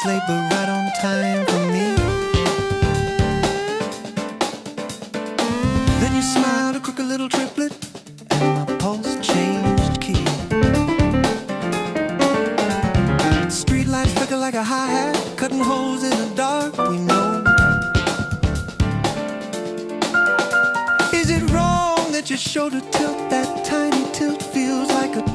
minutes late, but right on time for me. Then you smiled a crooked little triplet, and my pulse changed key. Street lights flicker like a hi-hat, cutting holes in the dark, we know. Is it wrong that your shoulder tilt, that tiny tilt feels like a